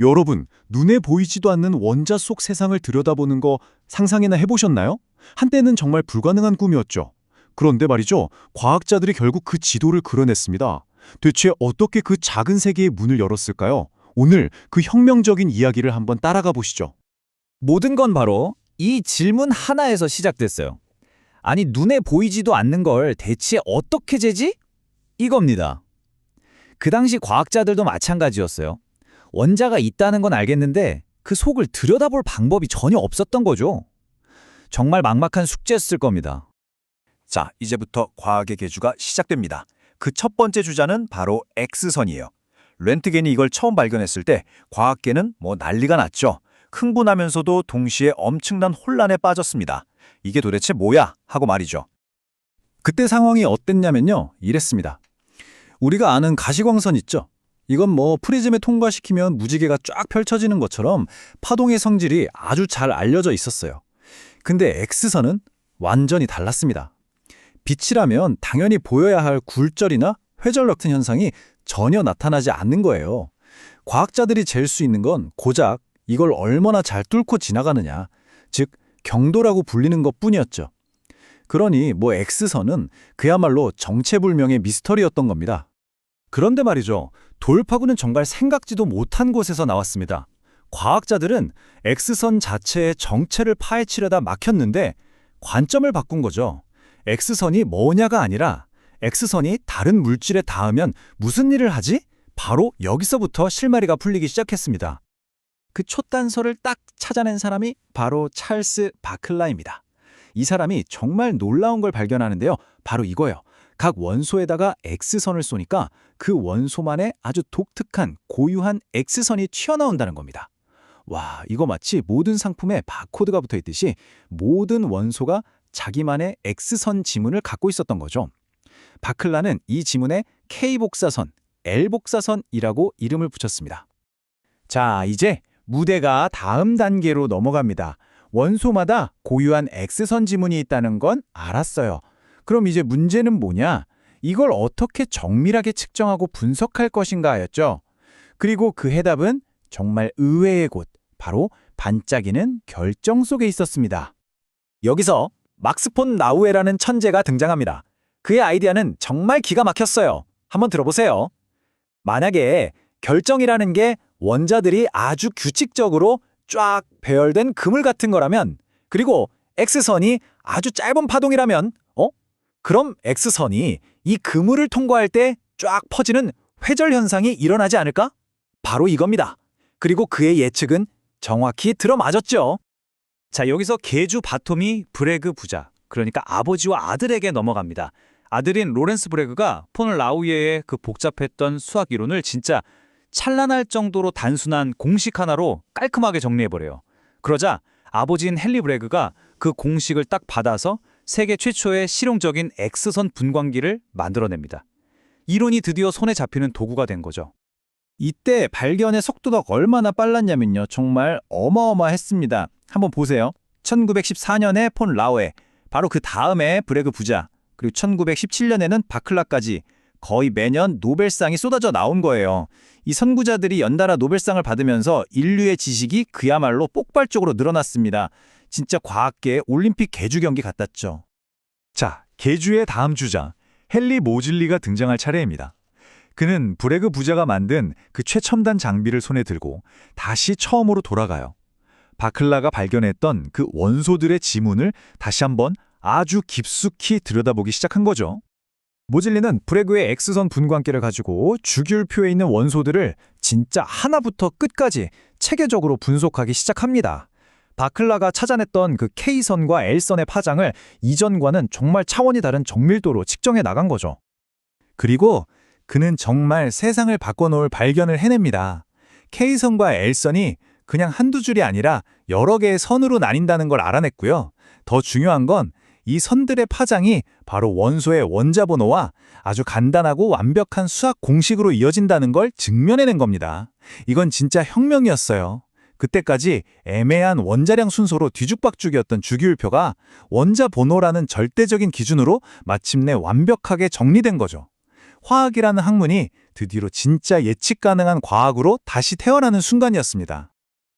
여러분, 눈에 보이지도 않는 원자 속 세상을 들여다보는 거 상상이나 해보셨나요? 한때는 정말 불가능한 꿈이었죠. 그런데 말이죠, 과학자들이 결국 그 지도를 그려냈습니다. 대체 어떻게 그 작은 세계의 문을 열었을까요? 오늘 그 혁명적인 이야기를 한번 따라가 보시죠. 모든 건 바로 이 질문 하나에서 시작됐어요. 아니, 눈에 보이지도 않는 걸 대체 어떻게 재지? 이겁니다. 그 당시 과학자들도 마찬가지였어요. 원자가 있다는 건 알겠는데 그 속을 들여다볼 방법이 전혀 없었던 거죠. 정말 막막한 숙제였을 겁니다. 자, 이제부터 과학의 계주가 시작됩니다. 그 첫 번째 주자는 바로 X선이에요. 렌트겐이 이걸 처음 발견했을 때 과학계는 난리가 났죠. 흥분하면서도 동시에 엄청난 혼란에 빠졌습니다. 이게 도대체 뭐야? 하고 말이죠. 그때 상황이 어땠냐면요. 이랬습니다. 우리가 아는 가시광선 있죠? 이건 프리즘에 통과시키면 무지개가 쫙 펼쳐지는 것처럼 파동의 성질이 아주 잘 알려져 있었어요. 근데 X선은 완전히 달랐습니다. 빛이라면 당연히 보여야 할 굴절이나 회절 같은 현상이 전혀 나타나지 않는 거예요. 과학자들이 잴 수 있는 건 고작 이걸 얼마나 잘 뚫고 지나가느냐, 즉 경도라고 불리는 것뿐이었죠. 그러니 X선은 그야말로 정체불명의 미스터리였던 겁니다. 그런데 말이죠. 돌파구는 정말 생각지도 못한 곳에서 나왔습니다. 과학자들은 X선 자체의 정체를 파헤치려다 막혔는데 관점을 바꾼 거죠. X선이 뭐냐가 아니라 X선이 다른 물질에 닿으면 무슨 일을 하지? 바로 여기서부터 실마리가 풀리기 시작했습니다. 그 첫 단서를 딱 찾아낸 사람이 바로 찰스 바클라입니다. 이 사람이 정말 놀라운 걸 발견하는데요. 바로 이거예요. 각 원소에다가 X선을 쏘니까 그 원소만의 아주 독특한 고유한 X선이 튀어나온다는 겁니다. 와, 이거 마치 모든 상품에 바코드가 붙어 있듯이 모든 원소가 자기만의 X선 지문을 갖고 있었던 거죠. 바클라는 이 지문에 K복사선, L복사선이라고 이름을 붙였습니다. 자, 이제 무대가 다음 단계로 넘어갑니다. 원소마다 고유한 X선 지문이 있다는 건 알았어요. 그럼 이제 문제는 뭐냐? 이걸 어떻게 정밀하게 측정하고 분석할 것인가였죠. 그리고 그 해답은 정말 의외의 곳, 바로 반짝이는 결정 속에 있었습니다. 여기서 막스 폰 라우에라는 천재가 등장합니다. 그의 아이디어는 정말 기가 막혔어요. 한번 들어보세요. 만약에 결정이라는 게 원자들이 아주 규칙적으로 쫙 배열된 그물 같은 거라면, 그리고 X선이 아주 짧은 파동이라면, 그럼 X선이 이 그물을 통과할 때 쫙 퍼지는 회절 현상이 일어나지 않을까? 바로 이겁니다. 그리고 그의 예측은 정확히 들어맞았죠. 자, 여기서 계주 바톰이 브래그 부자, 그러니까 아버지와 아들에게 넘어갑니다. 아들인 로렌스 브래그가 폰 라우이에의 그 복잡했던 수학 이론을 진짜 찬란할 정도로 단순한 공식 하나로 깔끔하게 정리해버려요. 그러자 아버지인 헨리 브래그가 그 공식을 딱 받아서 세계 최초의 실용적인 X선 분광기를 만들어냅니다. 이론이 드디어 손에 잡히는 도구가 된 거죠. 이때 발견의 속도가 얼마나 빨랐냐면요. 정말 어마어마했습니다. 한번 보세요. 1914년에 폰 라우에, 바로 그 다음에 브래그 부자, 그리고 1917년에는 바클라까지 거의 매년 노벨상이 쏟아져 나온 거예요. 이 선구자들이 연달아 노벨상을 받으면서 인류의 지식이 그야말로 폭발적으로 늘어났습니다. 진짜 과학계의 올림픽 계주 경기 같았죠. 자, 계주의 다음 주자, 헨리 모즐리가 등장할 차례입니다. 그는 브래그 부자가 만든 그 최첨단 장비를 손에 들고 다시 처음으로 돌아가요. 바클라가 발견했던 그 원소들의 지문을 다시 한번 아주 깊숙이 들여다보기 시작한 거죠. 모즐리는 브래그의 X선 분광기를 가지고 주기율표에 있는 원소들을 진짜 하나부터 끝까지 체계적으로 분석하기 시작합니다. 바클라가 찾아냈던 그 K선과 L선의 파장을 이전과는 정말 차원이 다른 정밀도로 측정해 나간 거죠. 그리고 그는 정말 세상을 바꿔놓을 발견을 해냅니다. K선과 L선이 그냥 한두 줄이 아니라 여러 개의 선으로 나뉜다는 걸 알아냈고요. 더 중요한 건 이 선들의 파장이 바로 원소의 원자 번호와 아주 간단하고 완벽한 수학 공식으로 이어진다는 걸 증명해낸 겁니다. 이건 진짜 혁명이었어요. 그때까지 애매한 원자량 순서로 뒤죽박죽이었던 주기율표가 원자 번호라는 절대적인 기준으로 마침내 완벽하게 정리된 거죠. 화학이라는 학문이 드디어 진짜 예측 가능한 과학으로 다시 태어나는 순간이었습니다.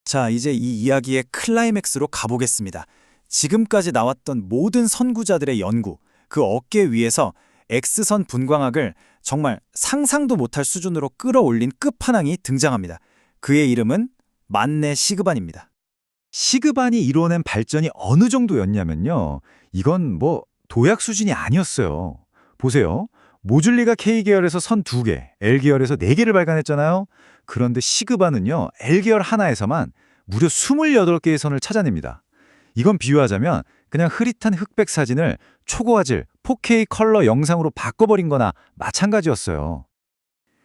자, 이제 이 이야기의 클라이맥스로 가보겠습니다. 지금까지 나왔던 모든 선구자들의 연구, 그 어깨 위에서 X선 분광학을 정말 상상도 못할 수준으로 끌어올린 끝판왕이 등장합니다. 그의 이름은 만내 시그반입니다. 시그반이 이뤄낸 발전이 어느 정도였냐면요. 이건 뭐 도약 수준이 아니었어요. 보세요. 모줄리가 K계열에서 선 2개, L계열에서 4개를 발견했잖아요. 그런데 시그반은요. L계열 하나에서만 무려 28개의 선을 찾아냅니다. 이건 비유하자면 그냥 흐릿한 흑백 사진을 초고화질 4K 컬러 영상으로 바꿔버린 거나 마찬가지였어요.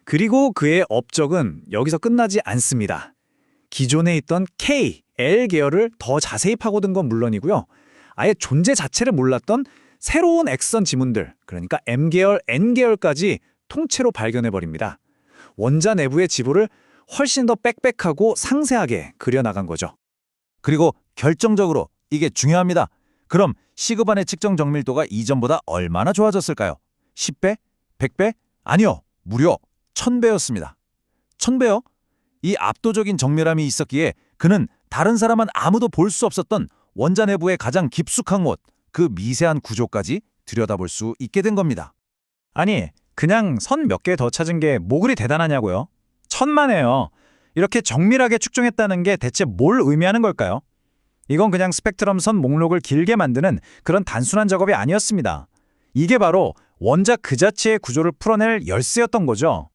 그리고 그의 업적은 여기서 끝나지 않습니다. 기존에 있던 K, L 계열을 더 자세히 파고든 건 물론이고요. 아예 존재 자체를 몰랐던 새로운 X선 지문들, 그러니까 M계열, N계열까지 통째로 발견해버립니다. 원자 내부의 지보를 훨씬 더 빽빽하고 상세하게 그려나간 거죠. 그리고 결정적으로 이게 중요합니다. 그럼 시그반의 측정 정밀도가 이전보다 얼마나 좋아졌을까요? 10배? 100배? 아니요. 무려 1000배였습니다. 1000배요? 이 압도적인 정밀함이 있었기에 그는 다른 사람은 아무도 볼 수 없었던 원자 내부의 가장 깊숙한 곳, 그 미세한 구조까지 들여다볼 수 있게 된 겁니다. 아니, 그냥 선 몇 개 더 찾은 게 뭐 그리 대단하냐고요? 천만에요. 이렇게 정밀하게 측정했다는 게 대체 뭘 의미하는 걸까요? 이건 그냥 스펙트럼 선 목록을 길게 만드는 그런 단순한 작업이 아니었습니다. 이게 바로 원자 그 자체의 구조를 풀어낼 열쇠였던 거죠.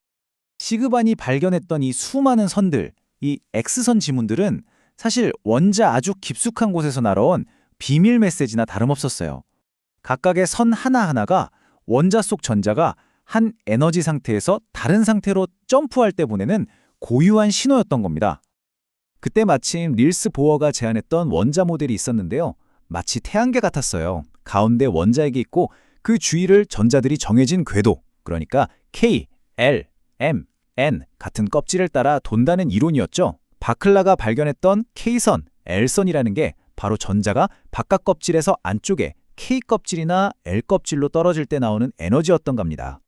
시그반이 발견했던 이 수많은 선들, 이 X선 지문들은 사실 원자 아주 깊숙한 곳에서 날아온 비밀 메시지나 다름없었어요. 각각의 선 하나하나가 원자 속 전자가 한 에너지 상태에서 다른 상태로 점프할 때 보내는 고유한 신호였던 겁니다. 그때 마침 닐스 보어가 제안했던 원자 모델이 있었는데요. 마치 태양계 같았어요. 가운데 원자핵이 있고 그 주위를 전자들이 정해진 궤도, 그러니까 K, L, M, N 같은 껍질을 따라 돈다는 이론이었죠. 바클라가 발견했던 K선, L선이라는 게 바로 전자가 바깥 껍질에서 안쪽에 K 껍질이나 L 껍질로 떨어질 때 나오는 에너지였던 겁니다.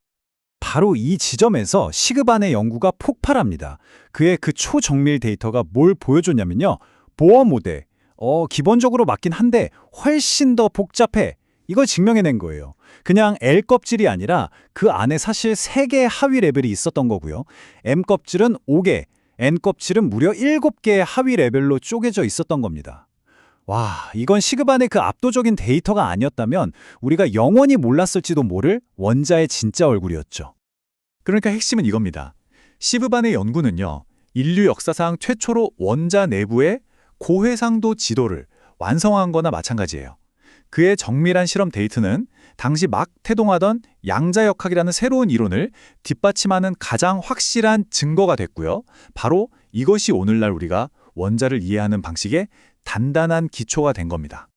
바로 이 지점에서 시그반의 연구가 폭발합니다. 그의 그 초정밀 데이터가 뭘 보여줬냐면요. 보어 모델, 기본적으로 맞긴 한데 훨씬 더 복잡해. 이걸 증명해낸 거예요. 그냥 L 껍질이 아니라 그 안에 사실 3개의 하위 레벨이 있었던 거고요. M 껍질은 5개, N 껍질은 무려 7개의 하위 레벨로 쪼개져 있었던 겁니다. 와, 이건 시그반의 그 압도적인 데이터가 아니었다면 우리가 영원히 몰랐을지도 모를 원자의 진짜 얼굴이었죠. 그러니까 핵심은 이겁니다. 시그반의 연구는요, 인류 역사상 최초로 원자 내부의 고해상도 지도를 완성한 거나 마찬가지예요. 그의 정밀한 실험 데이터는 당시 막 태동하던 양자역학이라는 새로운 이론을 뒷받침하는 가장 확실한 증거가 됐고요. 바로 이것이 오늘날 우리가 원자를 이해하는 방식의 단단한 기초가 된 겁니다.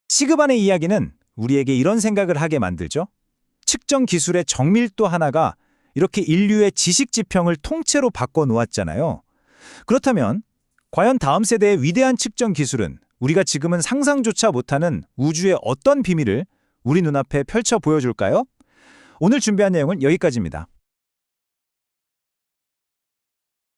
시그반의 이야기는 우리에게 이런 생각을 하게 만들죠. 측정 기술의 정밀도 하나가 이렇게 인류의 지식 지평을 통째로 바꿔놓았잖아요. 그렇다면 과연 다음 세대의 위대한 측정 기술은 우리가 지금은 상상조차 못하는 우주의 어떤 비밀을 우리 눈앞에 펼쳐 보여줄까요? 오늘 준비한 내용은 여기까지입니다.